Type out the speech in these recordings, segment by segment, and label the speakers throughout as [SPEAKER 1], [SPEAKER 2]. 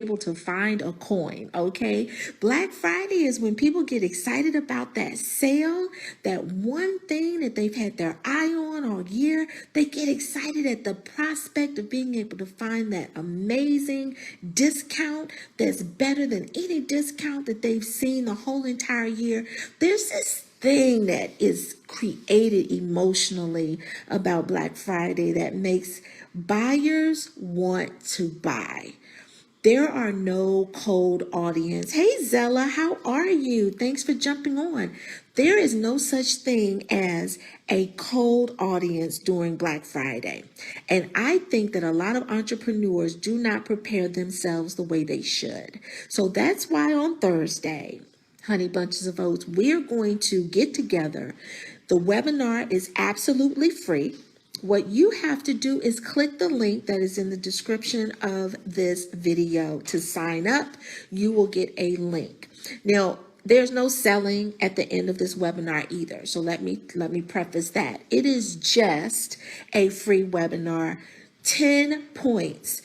[SPEAKER 1] able to find a coin, okay? Black Friday is when people get excited about that sale, that one thing that they've had their eye on all year. They get excited at the prospect of being able to find that amazing discount that's better than any discount that they've seen the whole entire year. There's this thing that is created emotionally about Black Friday that makes buyers want to buy. There are no cold audience. Hey Zella, how are you? Thanks for jumping on. There is no such thing as a cold audience during Black Friday. And I think that a lot of entrepreneurs do not prepare themselves the way they should. So that's why on Thursday, Honey Bunches of Oats, we're going to get together. The webinar is absolutely free. What you have to do is click the link that is in the description of this video to sign up. You will get a link. Now, there's no selling at the end of this webinar either. So let me preface that. It is just a free webinar, 10 points.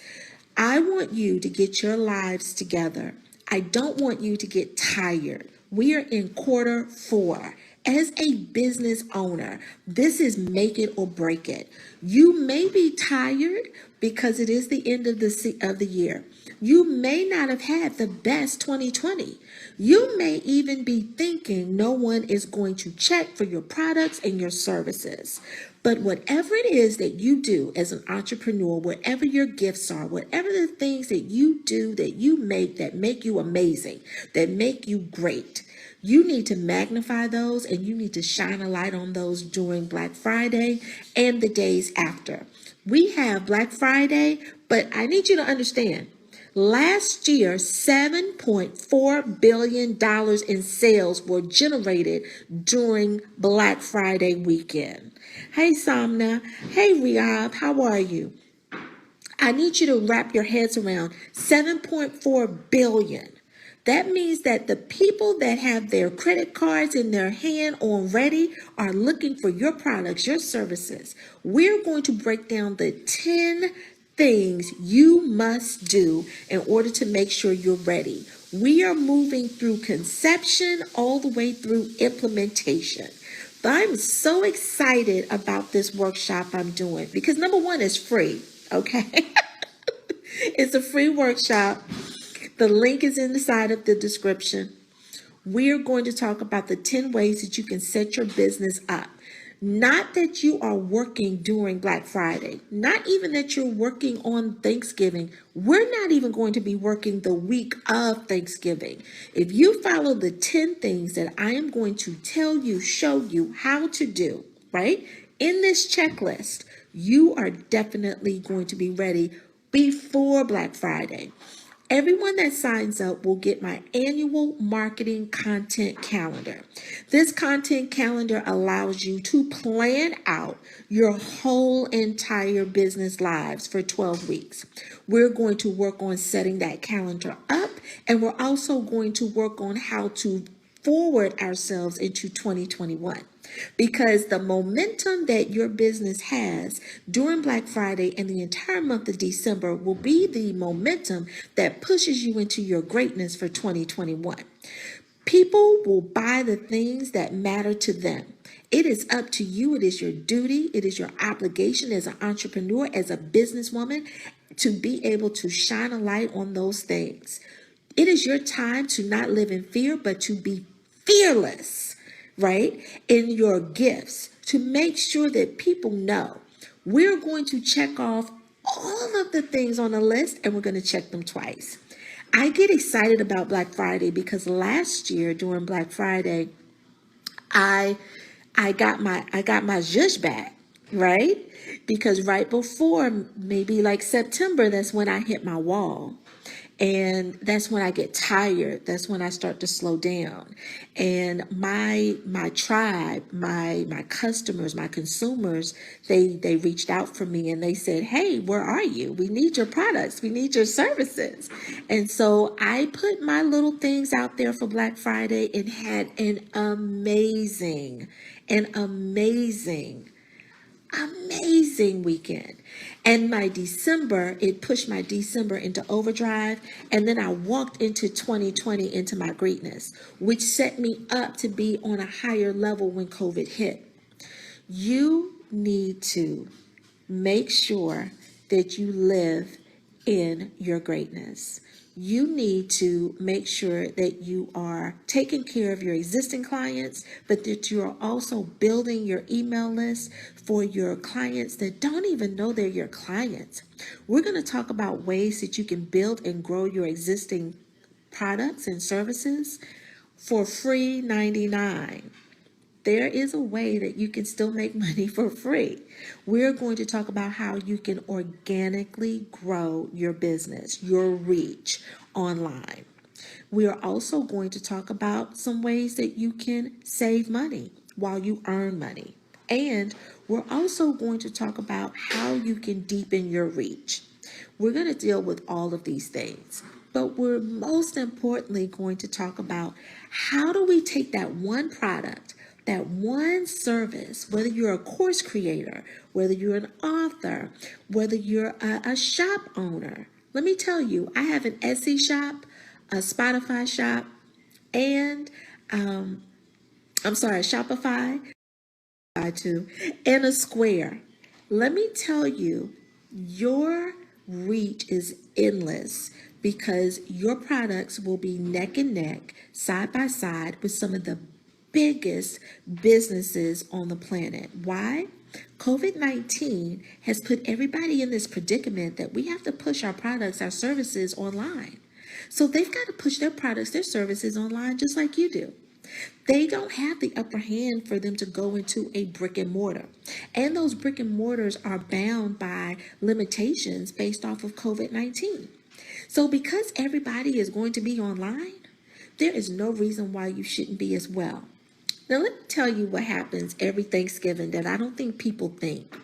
[SPEAKER 1] I want you to get your lives together. I don't want you to get tired. We are in quarter 4. As a business owner, this is make it or break it. You may be tired because it is the end of the year. You may not have had the best 2020. You may even be thinking no one is going to check for your products and your services. But whatever it is that you do as an entrepreneur, whatever your gifts are, whatever the things that you do that you make that make you amazing, that make you great, you need to magnify those and you need to shine a light on those during Black Friday and the days after. We have Black Friday, but I need you to understand, last year, $7.4 billion in sales were generated during Black Friday weekend. Hey, Samna. Hey, Riyadh. How are you? I need you to wrap your heads around 7.4 billion. That means that the people that have their credit cards in their hand already are looking for your products, your services. We're going to break down the 10 things you must do in order to make sure you're ready. We are moving through conception all the way through implementation. But I'm so excited about this workshop I'm doing because number one, it's free, okay? It's a free workshop. The link is in the side of the description. We're going to talk about the 10 ways that you can set your business up. Not that you are working during Black Friday, not even that you're working on Thanksgiving. We're not even going to be working the week of Thanksgiving. If you follow the 10 things that I am going to tell you, show you how to do, right? In this checklist, you are definitely going to be ready before Black Friday. Everyone that signs up will get my annual marketing content calendar. This content calendar allows you to plan out your whole entire business lives for 12 weeks. We're going to work on setting that calendar up, and we're also going to work on how to forward ourselves into 2021. Because the momentum that your business has during Black Friday and the entire month of December will be the momentum that pushes you into your greatness for 2021. People will buy the things that matter to them. It is up to you. It is your duty. It is your obligation as an entrepreneur, as a businesswoman, to be able to shine a light on those things. It is your time to not live in fear, but to be fearless, right, in your gifts, to make sure that people know we're going to check off all of the things on the list and we're going to check them twice. I get excited about Black Friday because last year during Black Friday, I got my zhuzh back, right? Because right before maybe like September, that's when I hit my wall. And that's when I get tired. That's when I start to slow down. And my tribe, my customers, my consumers, they reached out for me and they said, "Hey, where are you? We need your products. We need your services." And so I put my little things out there for Black Friday and had an amazing amazing weekend. And my December, it pushed my December into overdrive. And then I walked into 2020 into my greatness, which set me up to be on a higher level when COVID hit. You need to make sure that you live in your greatness. You need to make sure that you are taking care of your existing clients, but that you are also building your email list for your clients that don't even know they're your clients. We're going to talk about ways that you can build and grow your existing products and services for free 99. There is a way that you can still make money for free. We're going to talk about how you can organically grow your business, your reach online. We are also going to talk about some ways that you can save money while you earn money. And we're also going to talk about how you can deepen your reach. We're going to deal with all of these things, but we're most importantly going to talk about how do we take that one product, that one service, whether you're a course creator, whether you're an author, whether you're a shop owner. Let me tell you, I have an Etsy shop, a Spotify shop, and a Shopify too, and a Square. Let me tell you, your reach is endless because your products will be neck and neck, side by side with some of the biggest businesses on the planet. Why? COVID-19 has put everybody in this predicament that we have to push our products, our services online. So they've got to push their products, their services online just like you do. They don't have the upper hand for them to go into a brick and mortar. And those brick and mortars are bound by limitations based off of COVID-19. So because everybody is going to be online, there is no reason why you shouldn't be as well. Now, let me tell you what happens every Thanksgiving that I don't think people think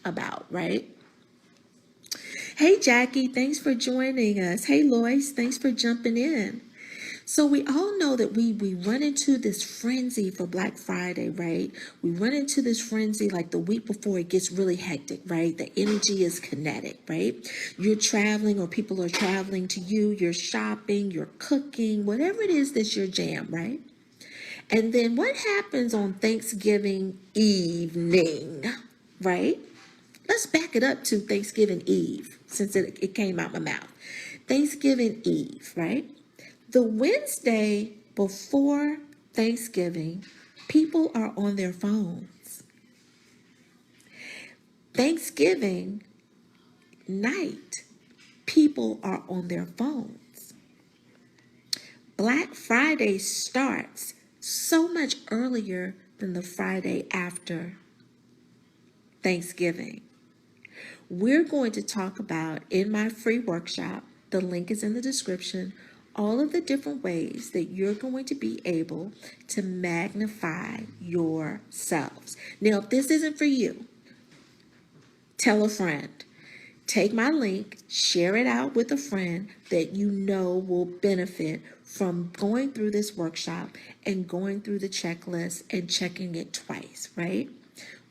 [SPEAKER 1] about, right? Hey, Jackie, thanks for joining us. Hey, Lois, thanks for jumping in. So we all know that we run into this frenzy for Black Friday, right? We run into this frenzy like the week before it gets really hectic, right? The energy is kinetic, right? You're traveling or people are traveling to you, you're shopping, you're cooking, whatever it is that's your jam, right? And then what happens on Thanksgiving evening, right? Let's back it up to Thanksgiving Eve since it came out my mouth. Thanksgiving Eve, right? The Wednesday before Thanksgiving, people are on their phones. Thanksgiving night, people are on their phones. Black Friday starts so much earlier than the Friday after Thanksgiving. We're going to talk about in my free workshop, the link is in the description, all of the different ways that you're going to be able to magnify yourselves. Now, if this isn't for you, tell a friend. Take my link, share it out with a friend that you know will benefit from going through this workshop and going through the checklist and checking it twice, right?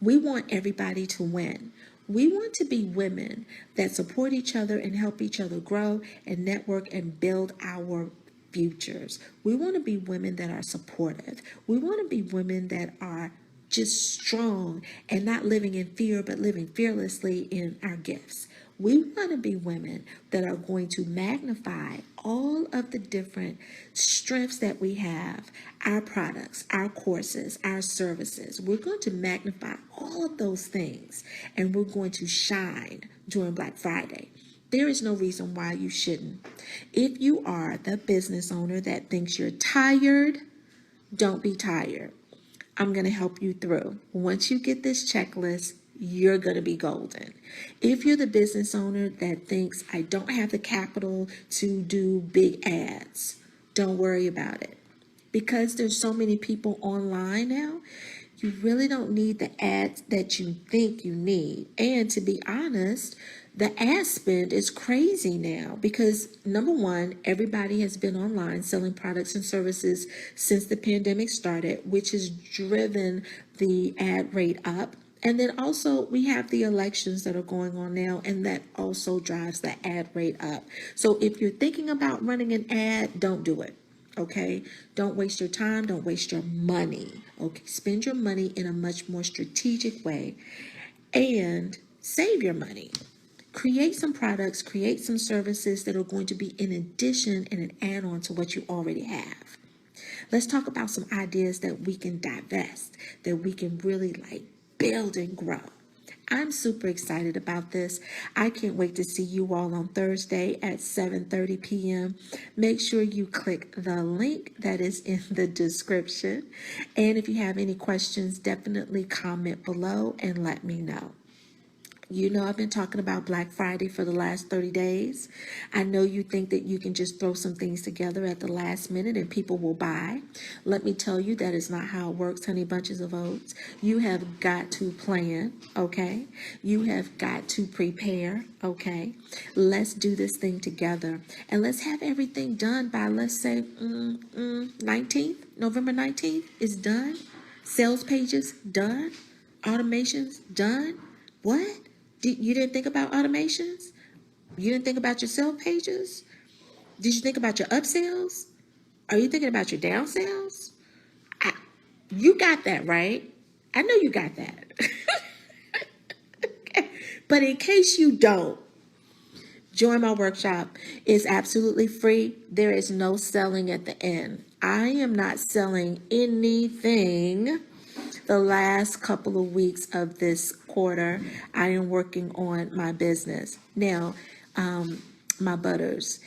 [SPEAKER 1] We want everybody to win. We want to be women that support each other and help each other grow and network and build our futures. We want to be women that are supportive. We want to be women that are just strong and not living in fear, but living fearlessly in our gifts. We want to be women that are going to magnify all of the different strengths that we have, our products, our courses, our services. We're going to magnify all of those things and we're going to shine during Black Friday. There is no reason why you shouldn't. If you are the business owner that thinks you're tired, don't be tired. I'm going to help you through. Once you get this checklist, you're going to be golden. If you're the business owner that thinks I don't have the capital to do big ads, don't worry about it. Because there's so many people online now, you really don't need the ads that you think you need. And to be honest, the ad spend is crazy now because number one, everybody has been online selling products and services since the pandemic started, which has driven the ad rate up. And then also we have the elections that are going on now, and that also drives the ad rate up. So if you're thinking about running an ad, don't do it. Okay, don't waste your time, don't waste your money. Okay, spend your money in a much more strategic way and save your money. Create some products, create some services that are going to be in addition and an add-on to what you already have. Let's talk about some ideas that we can divest, that we can really build and grow. I'm super excited about this. I can't wait to see you all on Thursday at 7:30 p.m. Make sure you click the link that is in the description. And if you have any questions, definitely comment below and let me know. You know, I've been talking about Black Friday for the last 30 days. I know you think that you can just throw some things together at the last minute and people will buy. Let me tell you, that is not how it works, honey bunches of oats. You have got to plan, okay? You have got to prepare, okay? Let's do this thing together. And let's have everything done by, let's say, 19th, November 19th is done. Sales pages done. Automations done. What? You didn't think about automations? You didn't think about your sell pages? Did you think about your upsells? Are you thinking about your downsells? You got that, right? I know you got that. Okay. But in case you don't, join my workshop. It's absolutely free. There is no selling at the end. I am not selling anything the last couple of weeks of this quarter. I am working on my business. Now, my butters.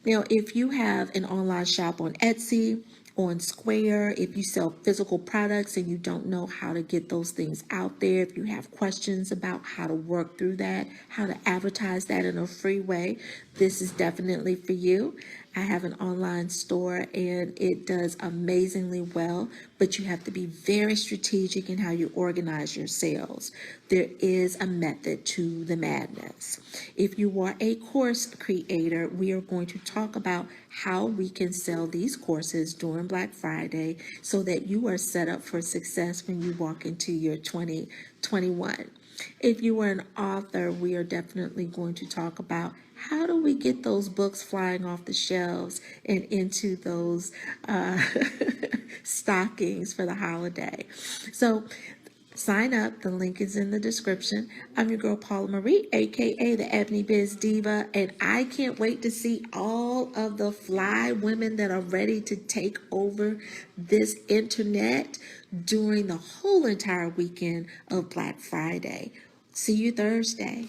[SPEAKER 1] Now, if you have an online shop on Etsy, on Square, if you sell physical products and you don't know how to get those things out there, if you have questions about how to work through that, how to advertise that in a free way, this is definitely for you. I have an online store and it does amazingly well, but you have to be very strategic in how you organize your sales. There is a method to the madness. If you are a course creator, we are going to talk about how we can sell these courses during Black Friday so that you are set up for success when you walk into your 2021. If you are an author, we are definitely going to talk about how do we get those books flying off the shelves and into those stockings for the holiday. So sign up. The link is in the description. I'm your girl, Paula Marie, aka the Ebony Biz Diva, and I can't wait to see all of the fly women that are ready to take over this internet during the whole entire weekend of Black Friday. See you Thursday.